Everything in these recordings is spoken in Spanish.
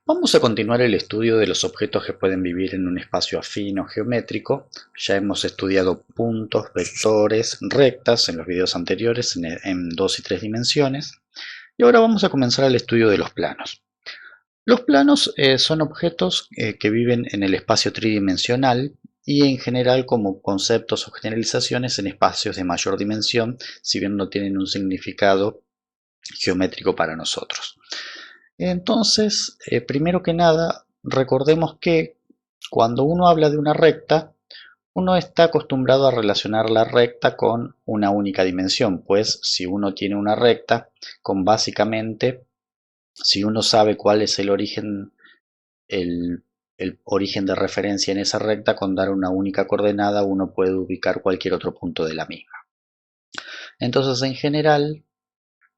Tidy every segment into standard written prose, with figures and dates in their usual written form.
Vamos a continuar el estudio de los objetos que pueden vivir en un espacio afín o geométrico. Ya hemos estudiado puntos, vectores, rectas en los videos anteriores en 2 y 3 dimensiones. Y ahora vamos a comenzar el estudio de los planos. Los planos son objetos que viven en el espacio tridimensional y en general como conceptos o generalizaciones en espacios de mayor dimensión, si bien no tienen un significado geométrico para nosotros. Entonces, primero que nada, recordemos que cuando uno habla de una recta, uno está acostumbrado a relacionar la recta con una única dimensión, pues si uno tiene una recta, con básicamente, si uno sabe cuál es el, el origen de referencia en esa recta, con dar una única coordenada, uno puede ubicar cualquier otro punto de la misma. Entonces, en general,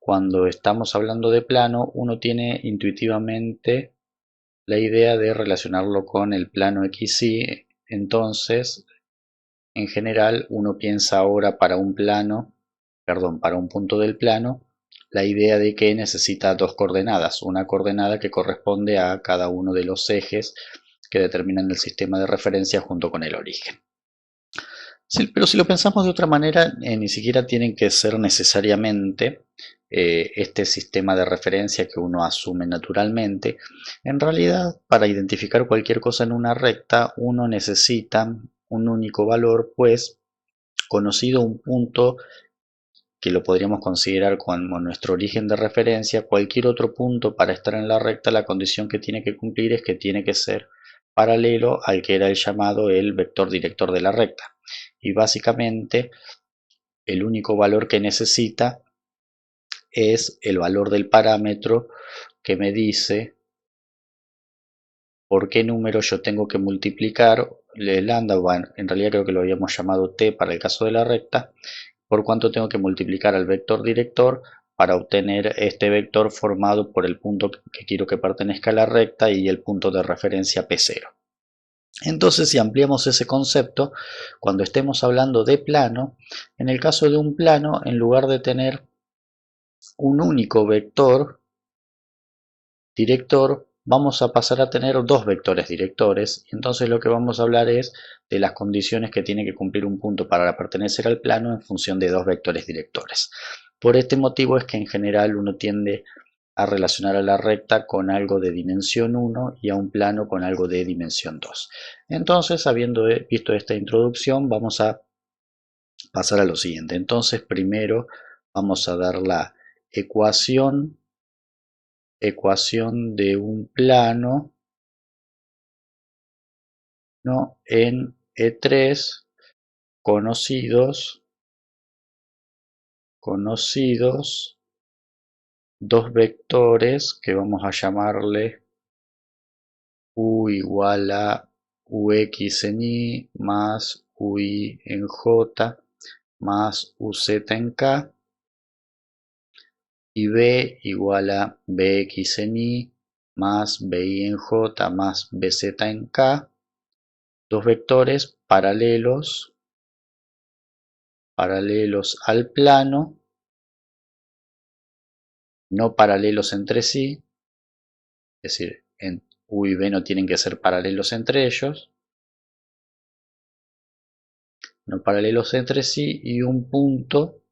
cuando estamos hablando de plano, uno tiene intuitivamente la idea de relacionarlo con el plano XY. Entonces, en general, uno piensa ahora para un para un punto del plano, la idea de que necesita dos coordenadas, una coordenada que corresponde a cada uno de los ejes que determinan el sistema de referencia junto con el origen. Sí, pero si lo pensamos de otra manera, ni siquiera tienen que ser necesariamente este sistema de referencia que uno asume naturalmente. En realidad, para identificar cualquier cosa en una recta, uno necesita un único valor, pues conocido un punto que lo podríamos considerar como nuestro origen de referencia, cualquier otro punto para estar en la recta, la condición que tiene que cumplir es que tiene que ser paralelo al que era el llamado el vector director de la recta. Y básicamente el único valor que necesita es el valor del parámetro que me dice por qué número yo tengo que multiplicar el lambda, bueno, en realidad creo que lo habíamos llamado t para el caso de la recta, por cuánto tengo que multiplicar al vector director para obtener este vector formado por el punto que quiero que pertenezca a la recta y el punto de referencia P0. Entonces, si ampliamos ese concepto, cuando estemos hablando de plano, en el caso de un plano, en lugar de tener un único vector director, vamos a pasar a tener dos vectores directores. Y entonces lo que vamos a hablar es de las condiciones que tiene que cumplir un punto para pertenecer al plano en función de dos vectores directores. Por este motivo es que en general uno tiende a relacionar a la recta con algo de dimensión 1 y a un plano con algo de dimensión 2. Entonces, habiendo visto esta introducción, vamos a pasar a lo siguiente. Entonces, primero vamos a dar la ecuación de un plano, ¿no?, en E3 conocidos dos vectores que vamos a llamarle u igual a ux en y más ui en j más uz en k, y b igual a bx en y más bi en j más bz en k, dos vectores paralelos al plano, no paralelos entre sí, es decir, en u y b no tienen que ser paralelos entre ellos, no paralelos entre sí, y un punto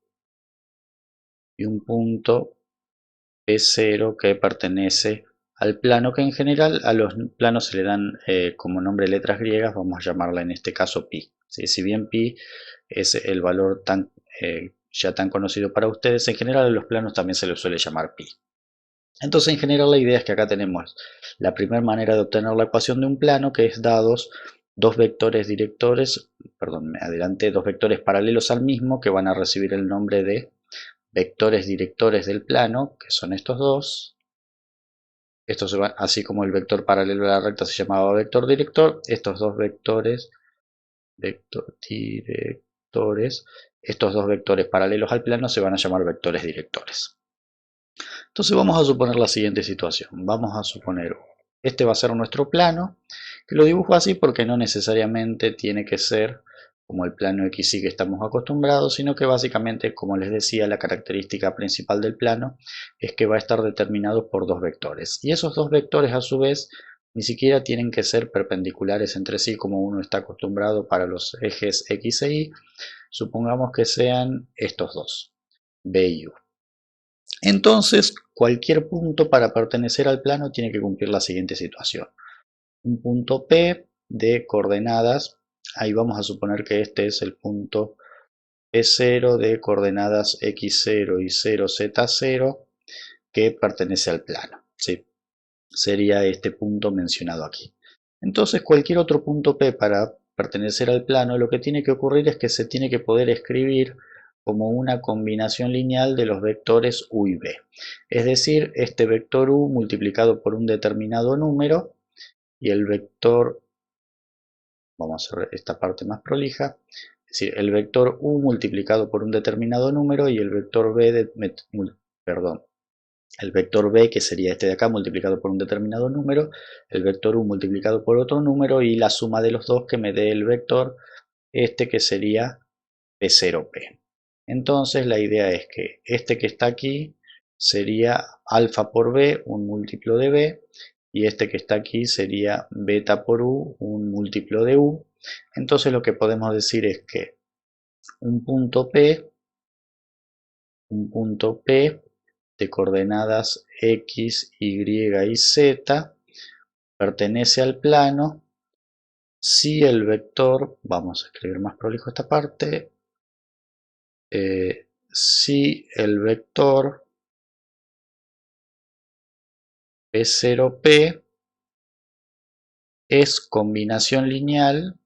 P0 que pertenece al plano, que en general a los planos se le dan como nombre letras griegas, vamos a llamarla en este caso pi. ¿Sí? Si bien pi es el valor ya tan conocido para ustedes, en general a los planos también se les suele llamar pi. Entonces, en general la idea es que acá tenemos la primera manera de obtener la ecuación de un plano, que es dados dos vectores directores, perdón, me adelanté, dos vectores paralelos al mismo que van a recibir el nombre de vectores directores del plano, que son estos dos. Estos se van, así como el vector paralelo a la recta se llamaba vector director, estos dos vectores directores, estos dos vectores paralelos al plano se van a llamar vectores directores. Entonces vamos a suponer la siguiente situación. Vamos a suponer, este va a ser nuestro plano, que lo dibujo así porque no necesariamente tiene que ser como el plano XY que estamos acostumbrados, sino que básicamente, como les decía, la característica principal del plano es que va a estar determinado por dos vectores. Y esos dos vectores, a su vez, ni siquiera tienen que ser perpendiculares entre sí, como uno está acostumbrado para los ejes X e Y. Supongamos que sean estos dos, B y U. Entonces, cualquier punto para pertenecer al plano tiene que cumplir la siguiente situación. Un punto P de coordenadas, ahí vamos a suponer que este es el punto P0 de coordenadas X0 y 0, Z0 que pertenece al plano, ¿sí? Sería este punto mencionado aquí. Entonces, cualquier otro punto P para pertenecer al plano, lo que tiene que ocurrir es que se tiene que poder escribir como una combinación lineal de los vectores U y B. Es decir, este vector U multiplicado por un determinado número y el vector, vamos a hacer esta parte más prolija, es decir, el vector U multiplicado por un determinado número y el vector B, el vector B, que sería este de acá, multiplicado por un determinado número, el vector U multiplicado por otro número y la suma de los dos que me dé el vector este, que sería P0P. Entonces la idea es que este que está aquí sería alfa por B, un múltiplo de B, y este que está aquí sería beta por U, un múltiplo de U. Entonces lo que podemos decir es que un punto P de coordenadas X, Y y Z pertenece al plano si el vector, vamos a escribir más prolijo esta parte, si el vector P0P es combinación lineal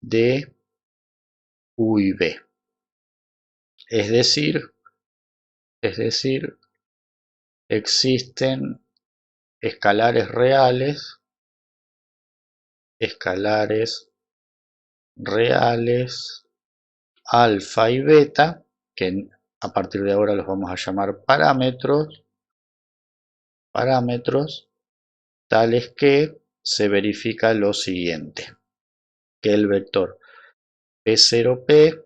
de U y B. Es decir, existen escalares reales alfa y beta, que a partir de ahora los vamos a llamar parámetros, tales que se verifica lo siguiente, que el vector P0P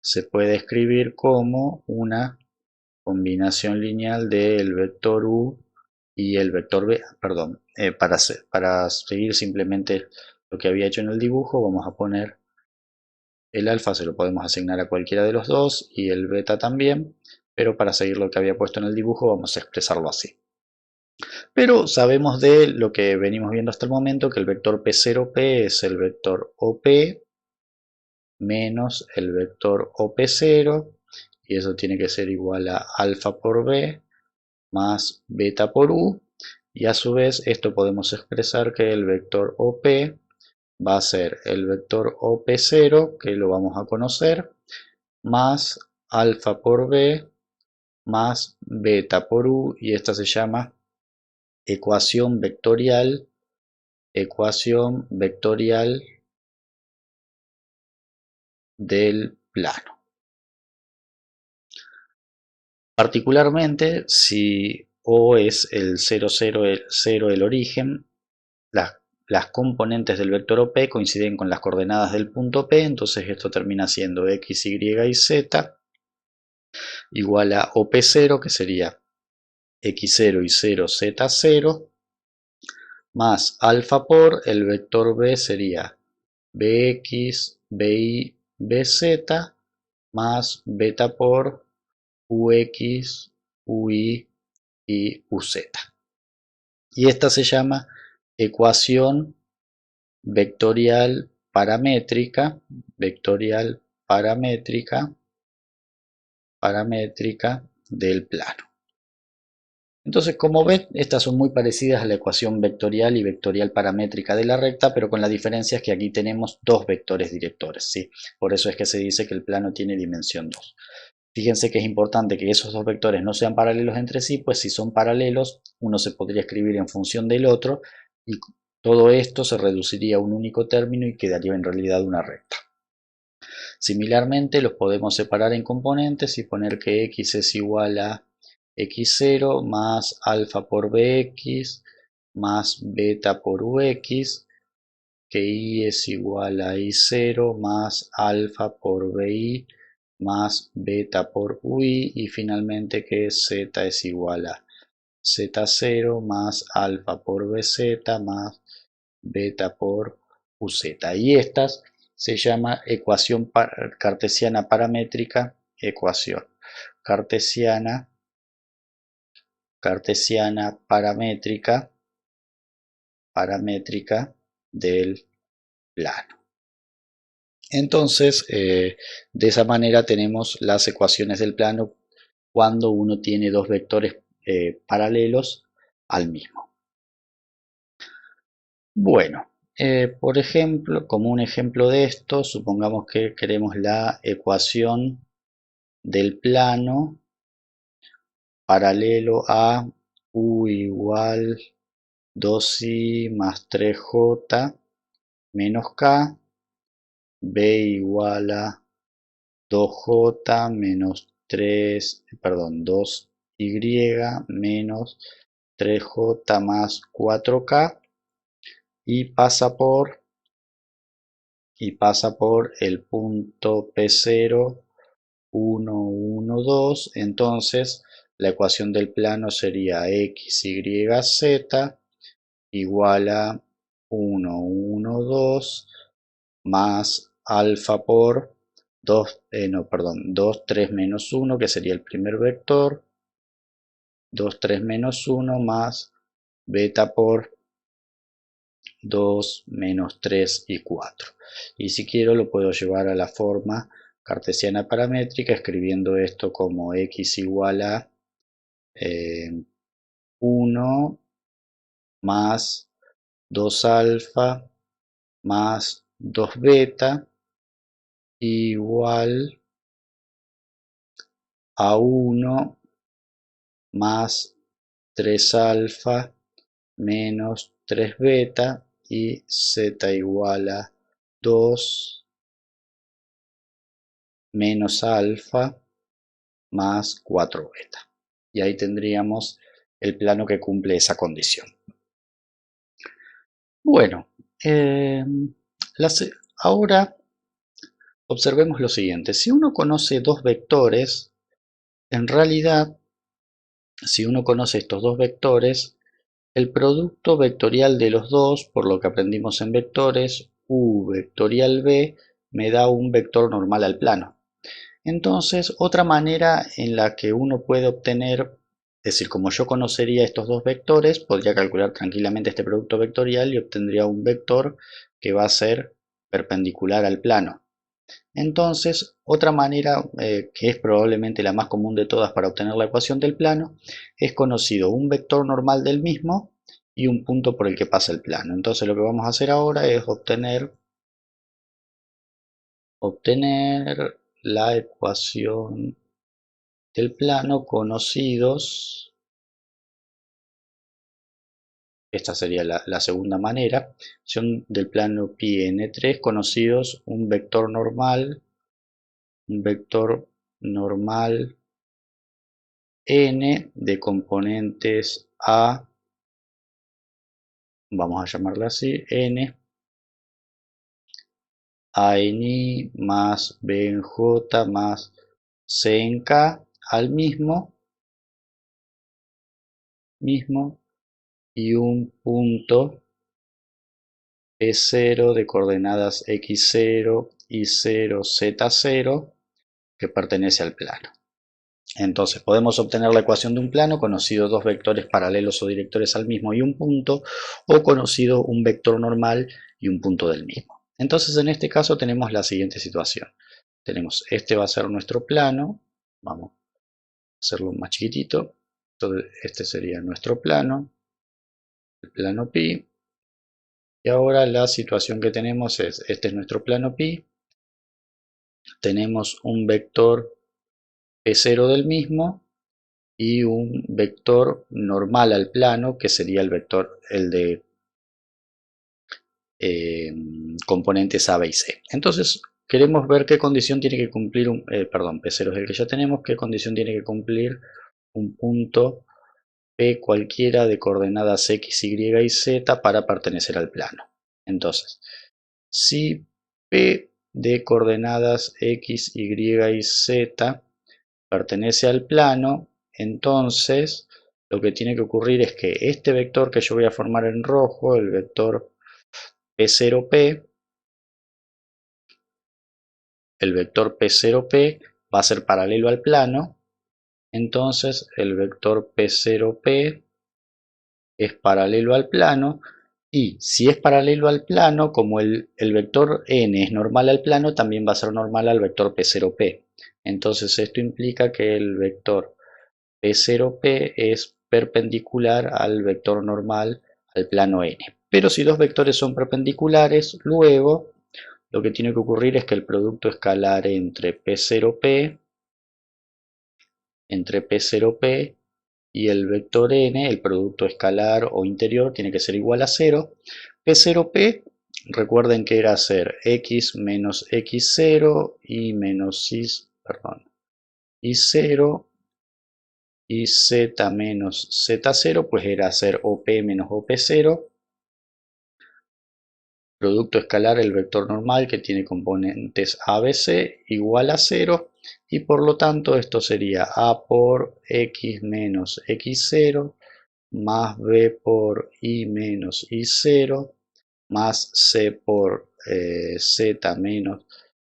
se puede escribir como una combinación lineal del vector U y el vector B. Perdón, para seguir simplemente lo que había hecho en el dibujo, vamos a poner el alfa, se lo podemos asignar a cualquiera de los dos y el beta también, pero para seguir lo que había puesto en el dibujo vamos a expresarlo así. Pero sabemos de lo que venimos viendo hasta el momento que el vector P0P es el vector OP menos el vector OP0, y eso tiene que ser igual a alfa por B más beta por U, y a su vez esto podemos expresar que el vector OP va a ser el vector OP0, que lo vamos a conocer, más alfa por B más beta por U, y esta se llama ecuación vectorial del plano. Particularmente, si O es el 0, 0, 0 el origen, las componentes del vector OP coinciden con las coordenadas del punto P, entonces esto termina siendo X, Y y Z igual a OP0, que sería X0 y 0, Z0, más alfa por el vector B sería Bx, By, Bz, más beta por Ux, Ui y Uz. Y esta se llama ecuación vectorial paramétrica del plano. Entonces, como ven, estas son muy parecidas a la ecuación vectorial y vectorial paramétrica de la recta, pero con la diferencia es que aquí tenemos dos vectores directores, ¿sí? Por eso es que se dice que el plano tiene dimensión 2. Fíjense que es importante que esos dos vectores no sean paralelos entre sí, pues si son paralelos, uno se podría escribir en función del otro y todo esto se reduciría a un único término y quedaría en realidad una recta. Similarmente, los podemos separar en componentes y poner que x es igual a x0 más alfa por bx más beta por ux, que y es igual a y0 más alfa por bi más beta por ui, y finalmente que z es igual a z0 más alfa por bz más beta por uz. Y estas se llama ecuación cartesiana paramétrica, ecuación cartesiana paramétrica del plano. Entonces, de esa manera tenemos las ecuaciones del plano cuando uno tiene dos vectores paralelos al mismo. Bueno, por ejemplo, como un ejemplo de esto, supongamos que queremos la ecuación del plano paralelo a u igual 2i más 3j menos k, b igual a 2j menos 2y menos 3j más 4k, y pasa por el punto P0, 1, 1, 2. Entonces la ecuación del plano sería x, y, z igual a 1, 1, 2 más alfa por 2, 2, 3 menos 1, que sería el primer vector, 2, 3 menos 1 más beta por 2, menos 3 y 4. Y si quiero lo puedo llevar a la forma cartesiana paramétrica escribiendo esto como x igual a 1 más 2 alfa más 2 beta igual a 1 más 3 alfa menos 3 beta, y z igual a 2 menos alfa más 4 beta. Y ahí tendríamos el plano que cumple esa condición. Bueno, ahora observemos lo siguiente. Si uno conoce dos vectores, en realidad, si uno conoce estos dos vectores, el producto vectorial de los dos, por lo que aprendimos en vectores, u vectorial b, me da un vector normal al plano. Entonces, otra manera en la que uno puede obtener, es decir, como yo conocería estos dos vectores, podría calcular tranquilamente este producto vectorial y obtendría un vector que va a ser perpendicular al plano. Entonces, otra manera, que es probablemente la más común de todas para obtener la ecuación del plano, es conocido un vector normal del mismo y un punto por el que pasa el plano. Entonces lo que vamos a hacer ahora es obtener la ecuación del plano conocidos. Esta sería la segunda manera. Ecuación del plano pi n3 conocidos un vector normal n de componentes a, vamos a llamarla así, n a en i más b en j más c en k al mismo y un punto P0 de coordenadas x0, y0, z0 que pertenece al plano. Entonces podemos obtener la ecuación de un plano conocido dos vectores paralelos o directores al mismo y un punto, o conocido un vector normal y un punto del mismo. Entonces en este caso tenemos la siguiente situación. Tenemos, este va a ser nuestro plano, vamos a hacerlo más chiquitito. Entonces este sería nuestro plano, el plano pi. Y ahora la situación que tenemos es, este es nuestro plano pi, tenemos un vector P0 del mismo y un vector normal al plano, que sería el vector, el de componentes A, B y C. Entonces queremos ver qué condición tiene que cumplir, P0 es el que ya tenemos, qué condición tiene que cumplir un punto P cualquiera de coordenadas X, Y y Z para pertenecer al plano. Entonces, si P de coordenadas X, Y y Z pertenece al plano, entonces lo que tiene que ocurrir es que este vector que yo voy a formar en rojo, el vector P0P, el vector P0P va a ser paralelo al plano, entonces el vector P0P es paralelo al plano, y si es paralelo al plano, como el vector n es normal al plano, también va a ser normal al vector P0P. Entonces esto implica que el vector P0P es perpendicular al vector normal al plano n. Pero si dos vectores son perpendiculares, luego lo que tiene que ocurrir es que el producto escalar entre P0P y el vector n, el producto escalar o interior, tiene que ser igual a 0. P0P, recuerden que era hacer x menos x0 y menos y 0 y z menos z0, pues era hacer OP menos OP0. Producto escalar el vector normal que tiene componentes ABC igual a 0, y por lo tanto esto sería A por X menos X0 más B por Y menos Y0 más C por Z menos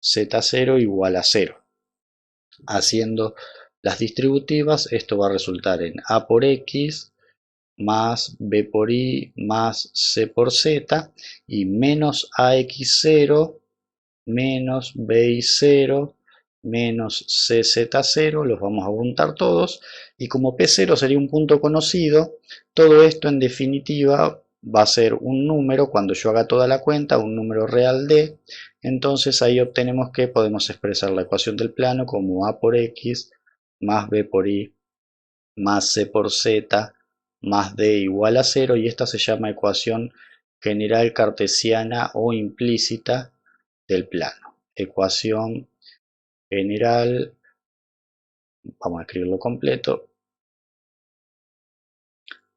Z0 igual a 0. Haciendo las distributivas, esto va a resultar en A por X más B por Y más C por Z y menos AX0 menos BY0 menos CZ0, los vamos a juntar todos, y como P0 sería un punto conocido, todo esto en definitiva va a ser un número, cuando yo haga toda la cuenta, un número real D. Entonces ahí obtenemos que podemos expresar la ecuación del plano como A por X más B por Y más C por Z más D igual a 0, y esta se llama ecuación general cartesiana o implícita del plano. Ecuación general, vamos a escribirlo completo.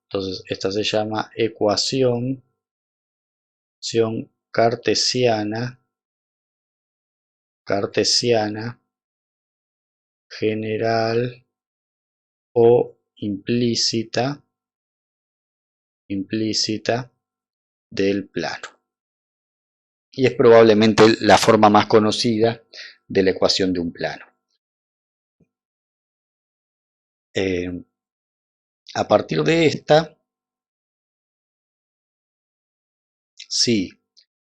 Entonces esta se llama ecuación cartesiana general o implícita del plano. Y es probablemente la forma más conocida de la ecuación de un plano. A partir de esta, si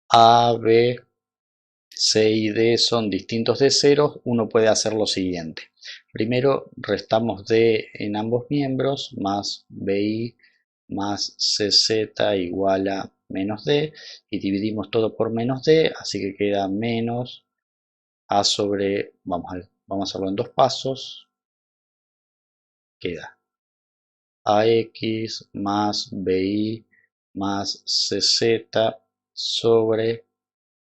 A, B, C y D son distintos de ceros, uno puede hacer lo siguiente. Primero restamos D en ambos miembros, más BI más CZ igual a menos D, y dividimos todo por menos D, así que queda menos A sobre, vamos a hacerlo en dos pasos, queda AX más BI más CZ sobre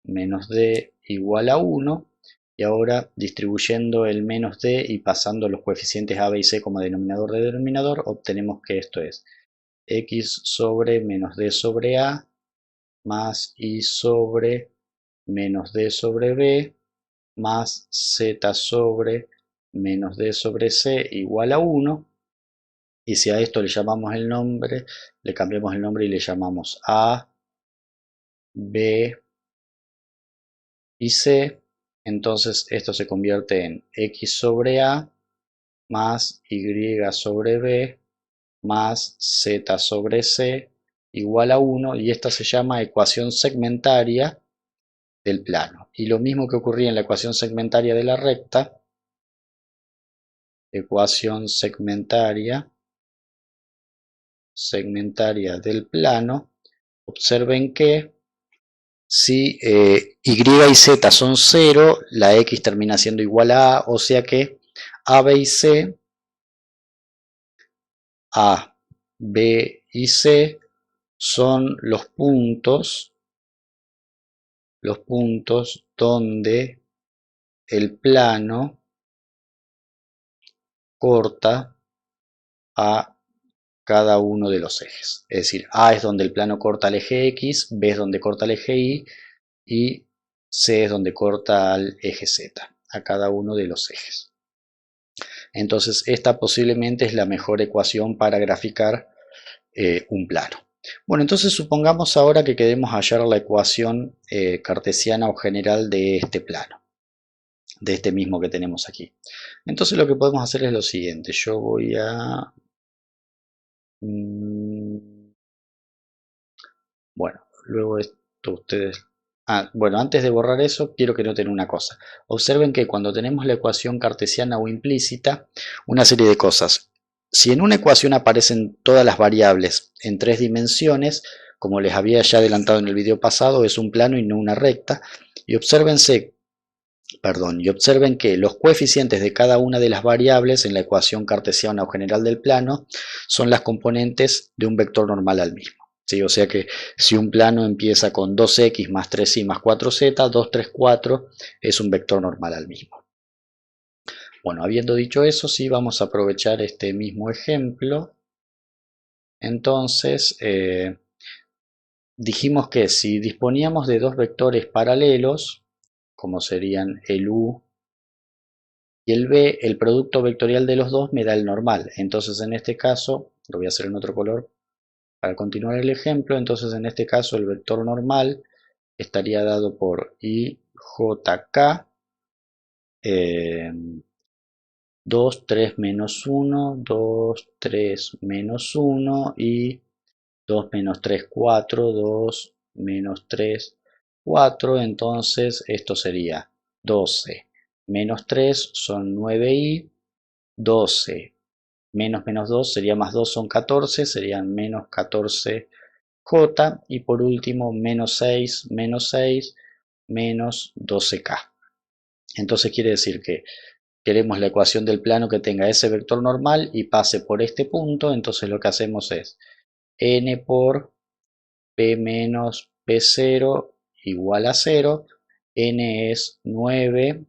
menos D igual a 1, y ahora distribuyendo el menos D y pasando los coeficientes A, B y C como denominador de denominador, obtenemos que esto es X sobre menos D sobre A más Y sobre menos D sobre B más Z sobre menos D sobre C igual a 1. Y si a esto le llamamos el nombre, le cambiamos el nombre y le llamamos A, B y C, entonces esto se convierte en X sobre A más Y sobre B más Z sobre C igual a 1, y esta se llama ecuación segmentaria del plano. Y lo mismo que ocurría en la ecuación segmentaria de la recta, ecuación segmentaria del plano, observen que si Y y Z son 0, la X termina siendo igual a A, o sea que A, B y C, A, B y C son los puntos donde el plano corta a cada uno de los ejes. Es decir, A es donde el plano corta el eje X, B es donde corta el eje Y y C es donde corta el eje Z, a cada uno de los ejes. Entonces esta posiblemente es la mejor ecuación para graficar un plano. Bueno, entonces supongamos ahora que queremos hallar la ecuación cartesiana o general de este plano, de este mismo que tenemos aquí. Entonces lo que podemos hacer es lo siguiente. Yo voy a... Bueno, luego esto ustedes... bueno, antes de borrar eso, quiero que noten una cosa. Observen que cuando tenemos la ecuación cartesiana o implícita, una serie de cosas. Si en una ecuación aparecen todas las variables en 3 dimensiones, como les había ya adelantado en el video pasado, es un plano y no una recta. Y observen que los coeficientes de cada una de las variables en la ecuación cartesiana o general del plano son las componentes de un vector normal al mismo. ¿Sí? O sea que si un plano empieza con 2x más 3y más 4z, 2, 3, 4 es un vector normal al mismo. Bueno, habiendo dicho eso, sí vamos a aprovechar este mismo ejemplo. Entonces, dijimos que si disponíamos de dos vectores paralelos, como serían el u y el b, el producto vectorial de los dos me da el normal. Entonces en este caso, lo voy a hacer en otro color para continuar el ejemplo, entonces en este caso el vector normal estaría dado por IJK 2, 3, menos 1, 2, 3, menos 1 y 2, menos 3, 4, 2, menos 3, 4. Entonces esto sería 12 menos 3 son 9i, 12 menos menos 2 sería más 2 son 14, serían menos 14j, y por último menos 6 menos 12k. Entonces quiere decir que queremos la ecuación del plano que tenga ese vector normal y pase por este punto. Entonces lo que hacemos es n por p menos p0 igual a 0. N es 9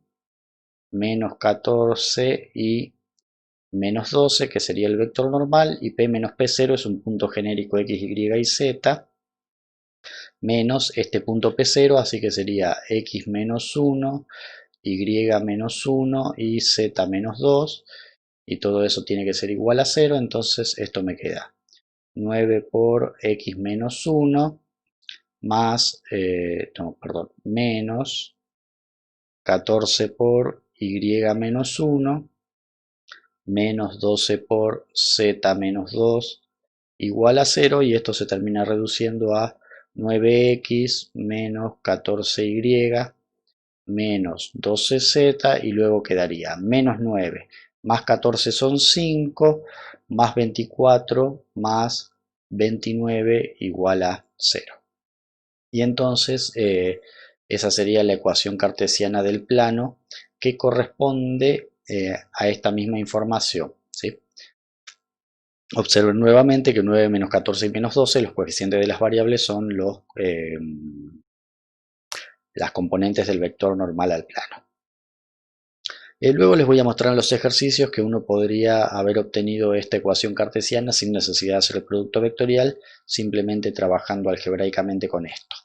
menos 14 y menos 12, que sería el vector normal, y p menos p0 es un punto genérico x, y y z, menos este punto p0, así que sería x menos 1, y menos 1 y z menos 2, y todo eso tiene que ser igual a 0, entonces esto me queda 9 por x menos 1 más, menos 14 por y menos 1 menos 12 por z menos 2 igual a 0, y esto se termina reduciendo a 9x menos 14y menos 12z, y luego quedaría menos 9 más 14 son 5, más 24 más 29 igual a 0. Y entonces esa sería la ecuación cartesiana del plano que corresponde a esta misma información, ¿sí? Observen nuevamente que 9 menos 14 y menos 12, los coeficientes de las variables son las componentes del vector normal al plano. Luego les voy a mostrar en los ejercicios que uno podría haber obtenido esta ecuación cartesiana sin necesidad de hacer el producto vectorial, simplemente trabajando algebraicamente con esto.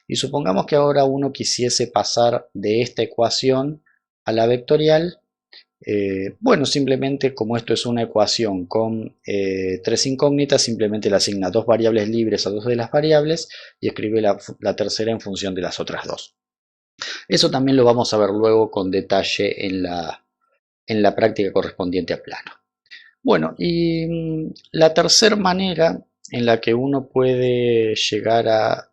Y supongamos que ahora uno quisiese pasar de esta ecuación a la vectorial. Bueno, simplemente como esto es una ecuación con 3 incógnitas, simplemente le asigna dos variables libres a dos de las variables y escribe la tercera en función de las otras dos. Eso también lo vamos a ver luego con detalle en la práctica correspondiente al plano. Bueno, y la tercera manera en la que uno puede llegar a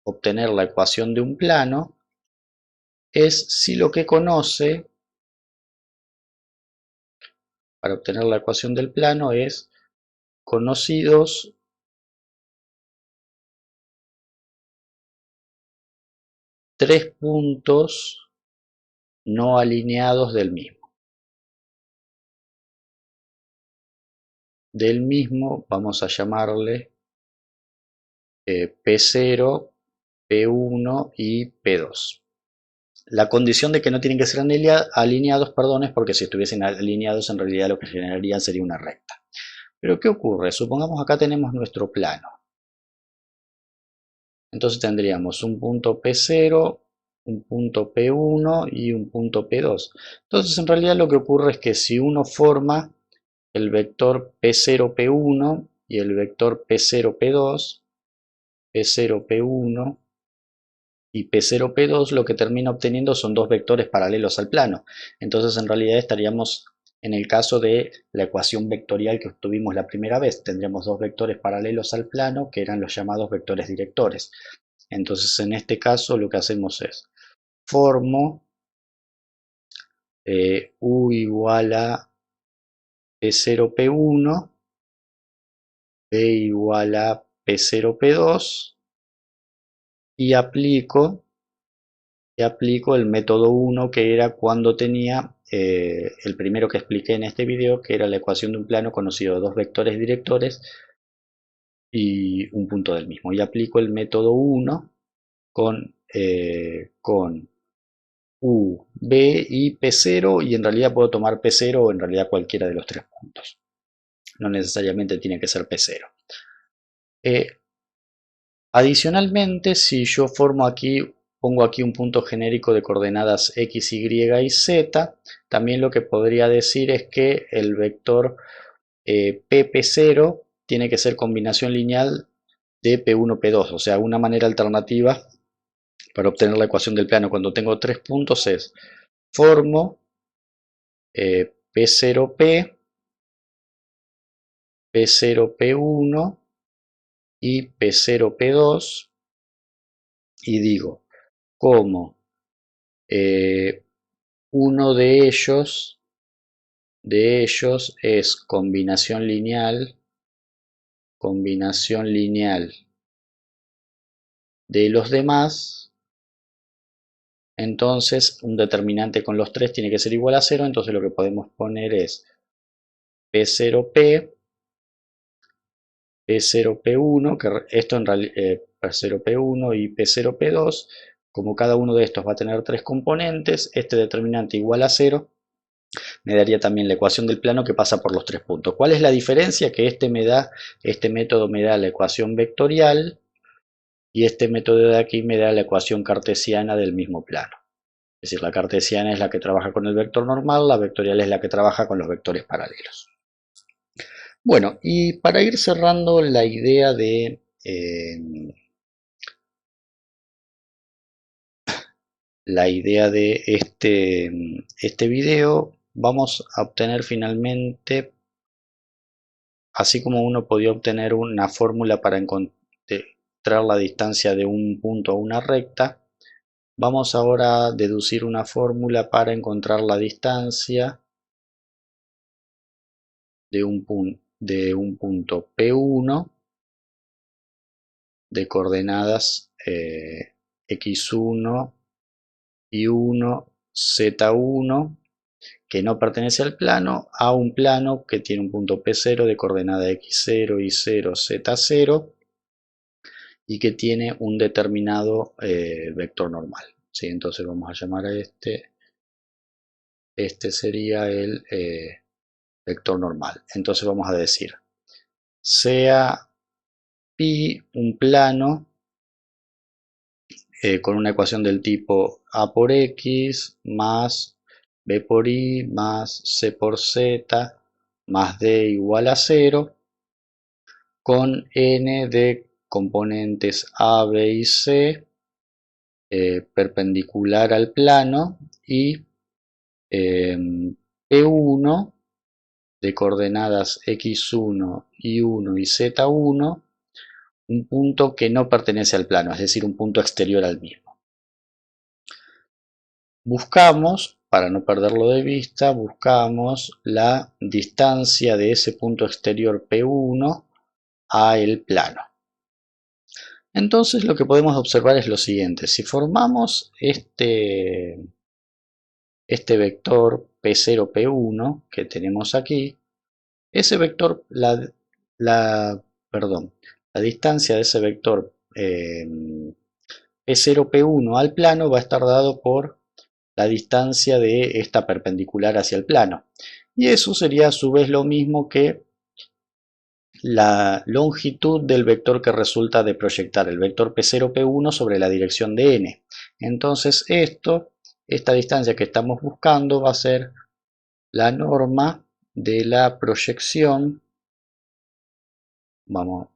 obtener la ecuación de un plano es si lo que conoce para obtener la ecuación del plano es conocidos tres puntos no alineados del mismo. Del mismo vamos a llamarle P0, P1 y P2. La condición de que no tienen que ser alineados, es porque si estuviesen alineados en realidad lo que generarían sería una recta. Pero ¿qué ocurre? Supongamos acá tenemos nuestro plano. Entonces tendríamos un punto P0, un punto P1 y un punto P2. Entonces en realidad lo que ocurre es que si uno forma el vector P0, P1 y el vector P0, P2, P0, P1 y P0, P2, lo que termina obteniendo son dos vectores paralelos al plano. Entonces en realidad estaríamos en el caso de la ecuación vectorial que obtuvimos la primera vez. Tendríamos dos vectores paralelos al plano que eran los llamados vectores directores. Entonces en este caso lo que hacemos es formo U igual a P0, P1, P igual a P0, P2 y aplico el método 1 que era cuando tenía el primero que expliqué en este video, que era la ecuación de un plano conocido de dos vectores directores y un punto del mismo. Y aplico el método 1 con U, B y P0, y en realidad puedo tomar P0 o en realidad cualquiera de los tres puntos. No necesariamente tiene que ser P0. Adicionalmente, si yo pongo aquí un punto genérico de coordenadas x, y y z, también lo que podría decir es que el vector pp0 tiene que ser combinación lineal de p1, p2, o sea, una manera alternativa para obtener la ecuación del plano cuando tengo tres puntos es formo p0p, p0p1 y p0p2 y digo como uno de ellos es combinación lineal de los demás. Entonces un determinante con los tres tiene que ser igual a 0, entonces lo que podemos poner es P0P, P0P1, que esto en realidad P0P1 y P0P2, como cada uno de estos va a tener tres componentes, este determinante igual a 0, me daría también la ecuación del plano que pasa por los tres puntos. ¿Cuál es la diferencia? Que este método me da la ecuación vectorial y este método de aquí me da la ecuación cartesiana del mismo plano. Es decir, la cartesiana es la que trabaja con el vector normal, la vectorial es la que trabaja con los vectores paralelos. Bueno, y para ir cerrando la idea de este video, vamos a obtener finalmente, así como uno podía obtener una fórmula para encontrar la distancia de un punto a una recta, vamos ahora a deducir una fórmula para encontrar la distancia de un punto P1 de coordenadas x1, y1, z1, que no pertenece al plano, a un plano que tiene un punto P0 de coordenada x0, y0, z0 y que tiene un determinado vector normal. ¿Sí? Entonces vamos a llamar a este sería el vector normal. Entonces vamos a decir, sea pi un plano con una ecuación del tipo a por x más b por y más c por z más d igual a 0 con n de componentes a, b y c perpendicular al plano y P1 de coordenadas x1, y1 y z1, un punto que no pertenece al plano, es decir, un punto exterior al mismo. Buscamos, para no perderlo de vista, buscamos la distancia de ese punto exterior P1 a el plano. Entonces lo que podemos observar es lo siguiente: si formamos este vector P0, P1 que tenemos aquí, ese vector, la distancia de ese vector P0, P1 al plano va a estar dado por la distancia de esta perpendicular hacia el plano. Y eso sería a su vez lo mismo que la longitud del vector que resulta de proyectar el vector P0, P1 sobre la dirección de n. Entonces esta distancia que estamos buscando va a ser la norma de la proyección. Vamos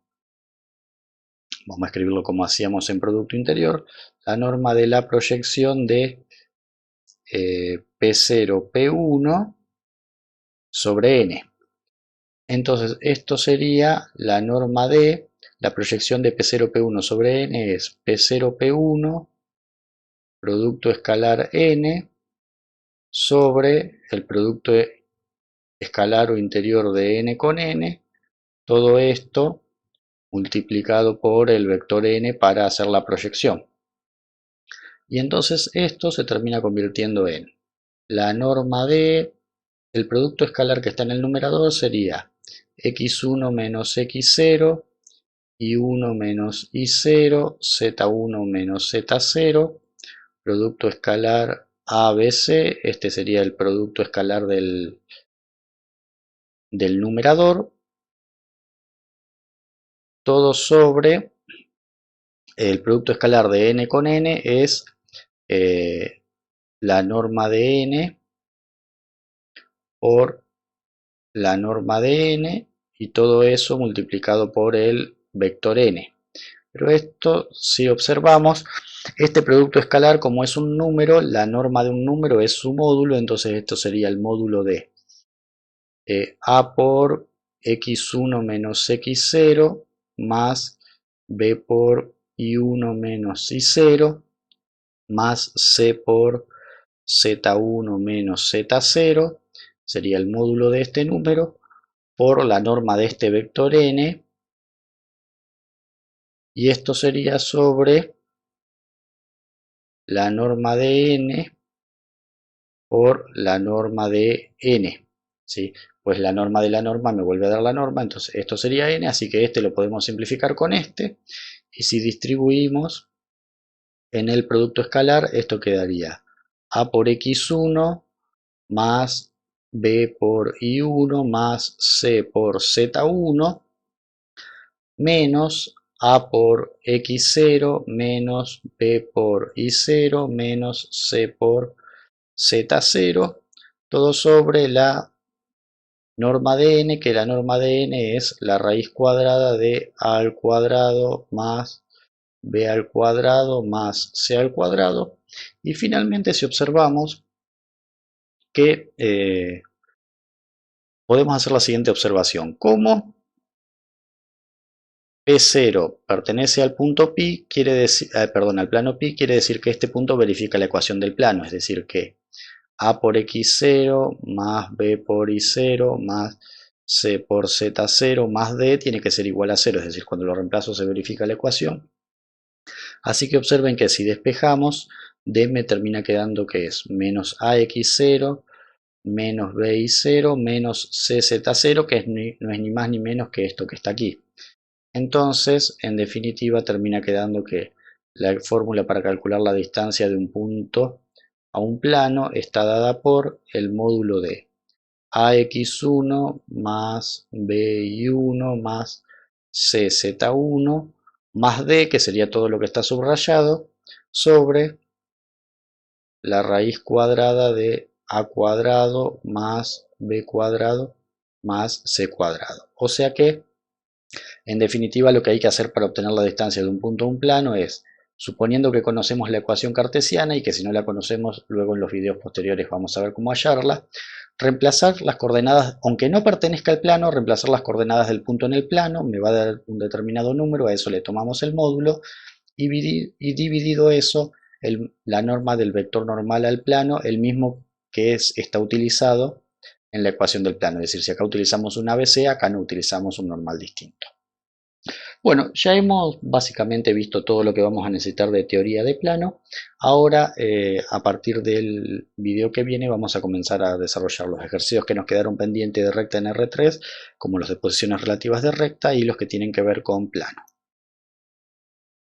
a escribirlo como hacíamos en producto interior. La norma de la proyección de P0, P1 sobre n. Entonces esto sería la norma de la proyección de P0, P1 sobre n es P0, P1 producto escalar n sobre el producto escalar o interior de n con n, todo esto multiplicado por el vector n para hacer la proyección. Y entonces esto se termina convirtiendo en la norma de el producto escalar que está en el numerador sería x1 menos x0, y1 menos y0, z1 menos z0, producto escalar ABC, este sería el producto escalar del numerador, todo sobre el producto escalar de n con n es la norma de n por la norma de n y todo eso multiplicado por el vector n. Pero esto, si observamos, este producto escalar, como es un número, la norma de un número es su módulo, entonces esto sería el módulo de a por x1 menos x0 más b por y1 menos y0 más c por z1 menos z0 sería el módulo de este número por la norma de este vector n, y esto sería sobre la norma de n por la norma de n, ¿sí? Pues la norma de la norma me vuelve a dar la norma, entonces esto sería n, así que este lo podemos simplificar con este, y si distribuimos en el producto escalar, esto quedaría a por x1 más b por y1 más c por z1 menos a por x0 menos b por y0 menos c por z0, todo sobre la norma de n, que la norma de n es la raíz cuadrada de a al cuadrado más b al cuadrado más c al cuadrado. Y finalmente, si observamos que podemos hacer la siguiente observación: como P0 pertenece al punto pi, quiere decir, al plano pi, quiere decir que este punto verifica la ecuación del plano, es decir que a por x0 más b por y0 más c por z0 más d tiene que ser igual a 0, es decir, cuando lo reemplazo se verifica la ecuación. Así que observen que si despejamos, d me termina quedando que es menos ax0 menos by0 menos cz0, que no es ni más ni menos que esto que está aquí. Entonces, en definitiva, termina quedando que la fórmula para calcular la distancia de un punto a un plano está dada por el módulo de ax1 más by1 más cz1 más d, que sería todo lo que está subrayado, sobre la raíz cuadrada de a cuadrado más b cuadrado más c cuadrado. O sea que, en definitiva, lo que hay que hacer para obtener la distancia de un punto a un plano es, suponiendo que conocemos la ecuación cartesiana, y que si no la conocemos, luego en los videos posteriores vamos a ver cómo hallarla, reemplazar las coordenadas, aunque no pertenezca al plano, reemplazar las coordenadas del punto en el plano, me va a dar un determinado número, a eso le tomamos el módulo, y dividido eso, la norma del vector normal al plano, el mismo que está utilizado en la ecuación del plano, es decir, si acá utilizamos un ABC, acá no utilizamos un normal distinto. Bueno, ya hemos básicamente visto todo lo que vamos a necesitar de teoría de plano. Ahora, a partir del video que viene, vamos a comenzar a desarrollar los ejercicios que nos quedaron pendientes de recta en R3, como los de posiciones relativas de recta y los que tienen que ver con plano.